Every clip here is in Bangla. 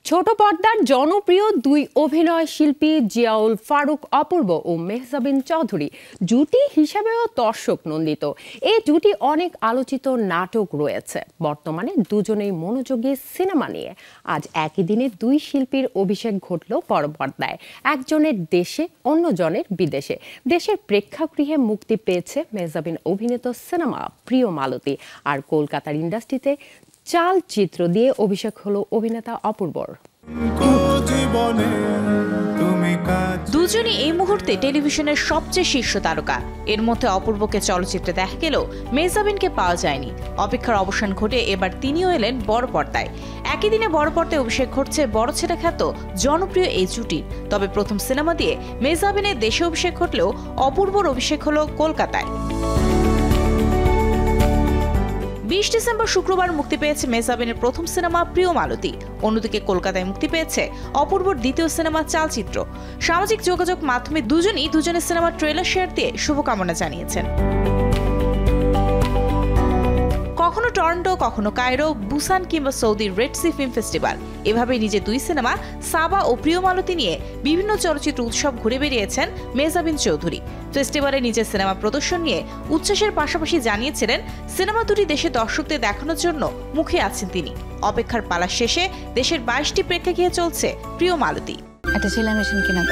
ছোট পর্দার জনপ্রিয় দুই অভিনয় শিল্পী জিয়াউল ফারুক অপূর্ব ও মেহজাবিন চৌধুরী জুটি হিসেবেও দর্শক নন্দিত। এই জুটি অনেক আলোচিত নাটক রয়েছে। বর্তমানে দুজনেই মনোযোগী সিনেমা নিয়ে। আজ একই দিনে দুই শিল্পীর অভিষেক ঘটল বড় পর্দায়, একজনের দেশে অন্যজনের বিদেশে। দেশের প্রেক্ষাগৃহে মুক্তি পেয়েছে মেহজাবিন অভিনীত সিনেমা প্রিয় মালতী, আর কলকাতার ইন্ডাস্ট্রিতে চালচিত্র দিয়ে অভিষেক হলো অভিনেতা অপূর্বর। দুজনই এই মুহূর্তে টেলিভিশনের সবচেয়ে শীর্ষ তারকা। এর মধ্যে অপূর্বকে চলচ্চিত্রে দেখা গেলেও মেহজাবিনকে পাওয়া যায়নি। অপেক্ষার অবসান ঘটে এবার তিনিও এলেন বড় পর্দায়। একই দিনে বড় পর্দায় অভিষেক ঘটছে বড় ছেলে খ্যাত জনপ্রিয় এই জুটির। তবে প্রথম সিনেমা দিয়ে মেহজাবিনের দেশে অভিষেক ঘটলেও অপূর্বর অভিষেক হলো কলকাতায়। 20 ডিসেম্বর শুক্রবার মুক্তি পেয়েছে মেহজাবিনের প্রথম সিনেমা প্রিয় মালতী। অন্যদিকে কলকাতায় মুক্তি পেয়েছে অপূর্বর দ্বিতীয় সিনেমা চালচিত্র। সামাজিক যোগাযোগ মাধ্যমে দুজনই দুজনের সিনেমার ট্রেলার শেয়ার দিয়ে শুভকামনা জানিয়েছেন। কখনো টরন্টো, কখনো কায়রো, বুসান কিংবা সৌদির রেড সি ফিল্ম ফেস্টিভ্যাল, এভাবেই নিজের দুই সিনেমা সাবা ও প্রিয় মালতী নিয়ে বিভিন্ন চলচ্চিত্র উৎসব ঘুরে বেরিয়েছেন মেহজাবিন চৌধুরী। ফেস্টিভ্যালে নিজের সিনেমা প্রদর্শন নিয়ে উচ্ছ্বাসের পাশাপাশি জানিয়েছিলেন সিনেমা দুটি দেশের দর্শকদের দেখানোর জন্য মুখে আছেন তিনি। অপেক্ষার পালা শেষে দেশের 22টি প্রেক্ষাগৃহে চলছে প্রিয় মালতী। একটা সেলাই মেশিন কিনা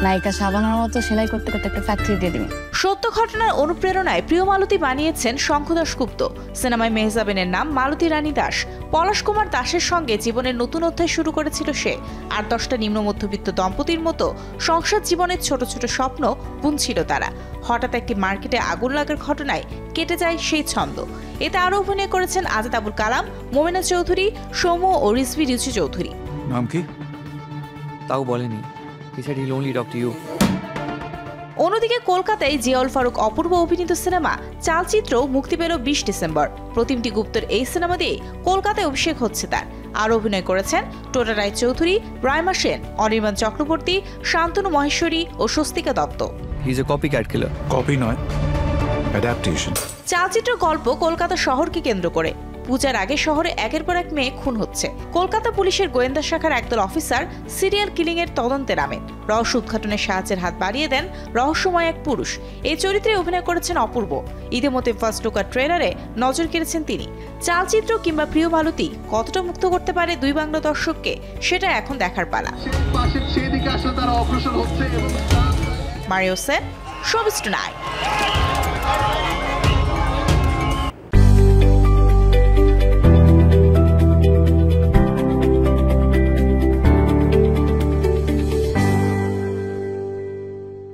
নায়িকা শাবানার মতো সেলাই করতে করতে একটা ফ্যাক্টরি দিয়ে দিন। সত্য ঘটনার অনুপ্রেরণায় প্রিয় মালতী বানিয়েছেন শঙ্খদাস গুপ্ত। সিনেমায় মেহজাবিনের নাম মালতী রানী দাস। পলাশ কুমার দাসের সঙ্গে জীবনের নতুন অধ্যায় শুরু করেছিল সে। আর 10টা নিম্ন মধ্যবিত্ত দম্পতির মতো সংসার জীবনের ছোট ছোট স্বপ্ন বুনছিল তারা। হঠাৎ একটি মার্কেটে আগুন লাগার ঘটনায় কেটে যায় সেই ছন্দ। এতে আরও অভিনয় করেছেন আজাদ আবুল কালাম, মোমেনা চৌধুরী, সৌম্য ও রিজভি রিচি চৌধুরী। নাম কি তাও বলেনি। অন্যদিকে কলকাতায় জিয়াউল ফারুক অপূর্ব অভিনীত সিনেমা চালচিত্র মুক্তি পেল 20 ডিসেম্বর। প্রতিমটি গুপ্তের এই সিনেমা দিয়ে কলকাতায় অভিষেক হচ্ছে তার। আর অভিনয় করেছেন টোটা রায় চৌধুরী, রাইমা সেন, অনির্বাণ চক্রবর্তী, শান্তনু মহেশ্বরী ও স্বস্তিকা দত্ত। চালচিত্র গল্প কলকাতা শহরকে কেন্দ্র করে। পূজার আগে শহরে একের পর এক মেয়ে খুন হচ্ছে। কলকাতা পুলিশের গোয়েন্দা শাখার একদল অফিসার সিরিয়াল কিলিং এর তদন্তে নামেন। রহস্য উদ্ঘাটনের সাহায্যের হাত বাড়িয়ে দেন রহস্যময় এক পুরুষ। এই চরিত্রে অভিনয় করেছেন অপূর্ব। ইতিমধ্যে ফার্স্ট লুক ট্রেলারে নজর কেড়েছেন তিনি। চালচিত্র কিংবা প্রিয় মালতী কতটা মুক্ত করতে পারে দুই বাংলা দর্শককে, সেটা এখন দেখার পালা। Mario Sen, showbiz tonight.